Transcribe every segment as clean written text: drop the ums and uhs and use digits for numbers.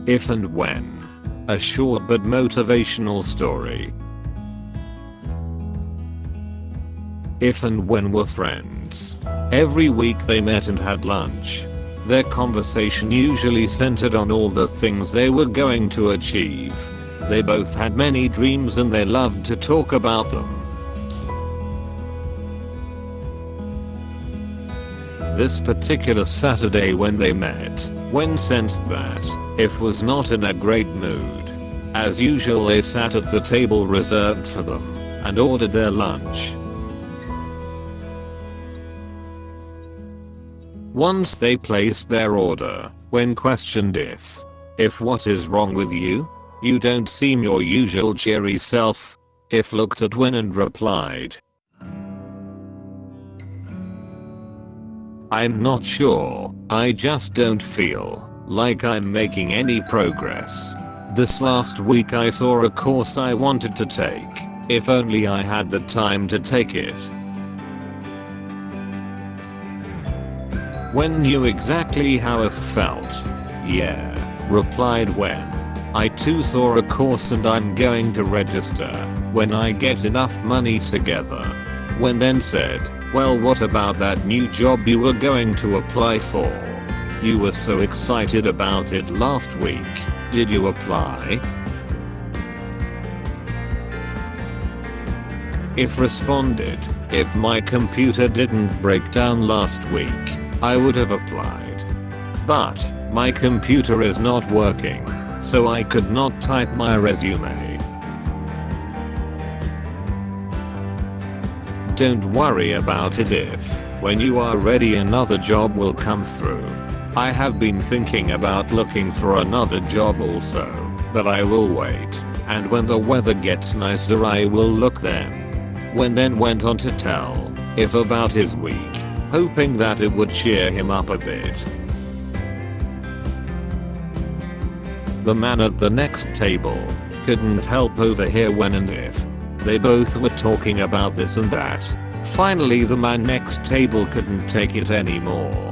If and when. A short but motivational story. If and when were friends. Every week they met and had lunch. Their conversation usually centered on all the things they were going to achieve. They both had many dreams and they loved to talk about them. This particular Saturday when they met, Wen sensed that If was not in a great mood. As usual they sat at the table reserved for them and ordered their lunch. Once they placed their order, Wen questioned If what is wrong with you? You don't seem your usual cheery self. If looked at Wen and replied, I'm not sure, I just don't feel like I'm making any progress. This last week I saw a course I wanted to take. If only I had the time to take it. Wen knew exactly how If felt. Yeah, replied Wen. I too saw a course and I'm going to register when I get enough money together. Wen then said, well, what about that new job you were going to apply for? You were so excited about it last week. Did you apply? If responded, if my computer didn't break down last week, I would have applied. But my computer is not working, so I could not type my resume. Don't worry about it. If, when you are ready, another job will come through. I have been thinking about looking for another job also, but I will wait, and when the weather gets nicer I will look then. Wen then went on to tell If about his week, hoping that it would cheer him up a bit. The man at the next table couldn't help overhear Wen and If. They both were talking about this and that. Finally the man next table couldn't take it anymore.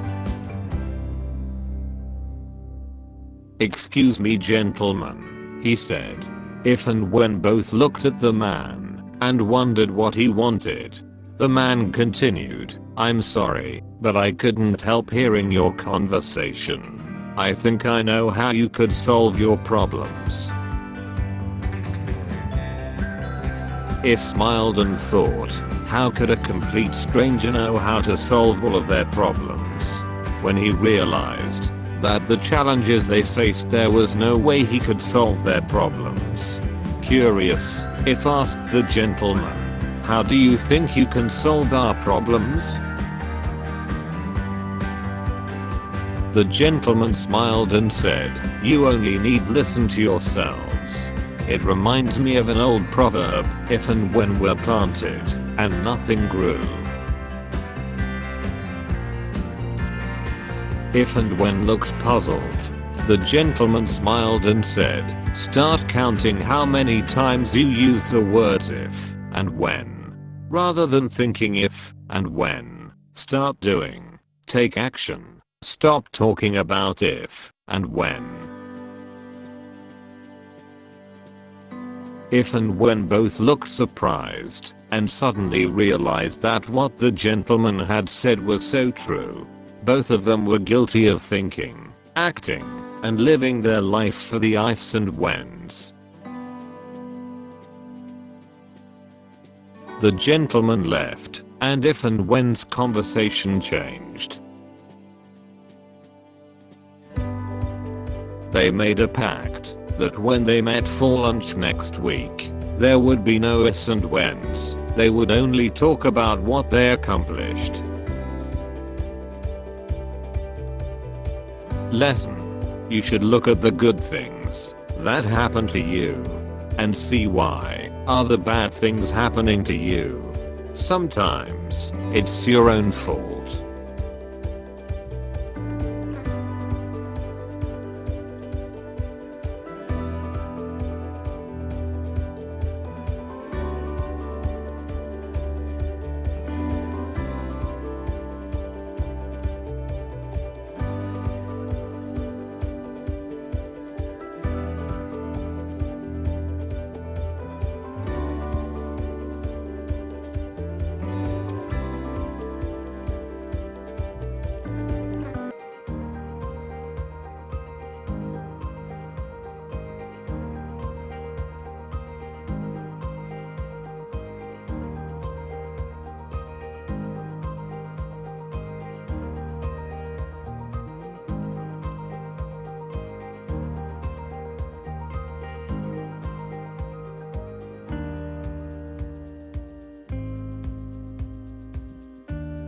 Excuse me gentlemen, he said. If and Wen both looked at the man and wondered what he wanted. The man continued, I'm sorry, but I couldn't help hearing your conversation. I think I know how you could solve your problems. If smiled and thought, how could a complete stranger know how to solve all of their problems? When he realized that the challenges they faced, there was no way he could solve their problems. Curious, If asked the gentleman, how do you think you can solve our problems? The gentleman smiled and said, you only need listen to yourselves. It reminds me of an old proverb, if and when were planted, and nothing grew. If and Wen looked puzzled. The gentleman smiled and said, start counting how many times you use the words if and when. Rather than thinking if and when, start doing. Take action. Stop talking about if and when. If and Wen both looked surprised and suddenly realized that what the gentleman had said was so true. Both of them were guilty of thinking, acting, and living their life for the ifs and whens. The gentleman left, and if and when's conversation changed. They made a pact that when they met for lunch next week, there would be no ifs and whens. They would only talk about what they accomplished. Lesson. You should look at the good things that happen to you and see why are the bad things happening to you. Sometimes it's your own fault.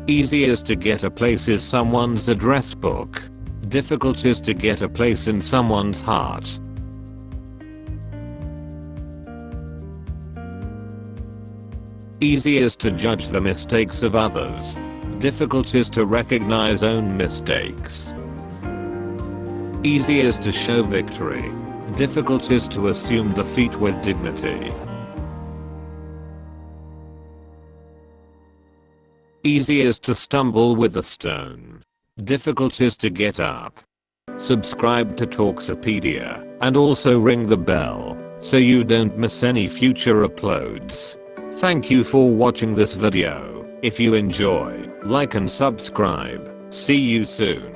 Easy is to get a place is someone's address book. Difficult is to get a place in someone's heart. Easy is to judge the mistakes of others. Difficult is to recognize own mistakes. Easy is to show victory. Difficult is to assume defeat with dignity. Easy is to stumble with a stone. Difficult is to get up. Subscribe to Talksopedia and also ring the bell so you don't miss any future uploads. Thank you for watching this video. If you enjoy, like and subscribe. See you soon.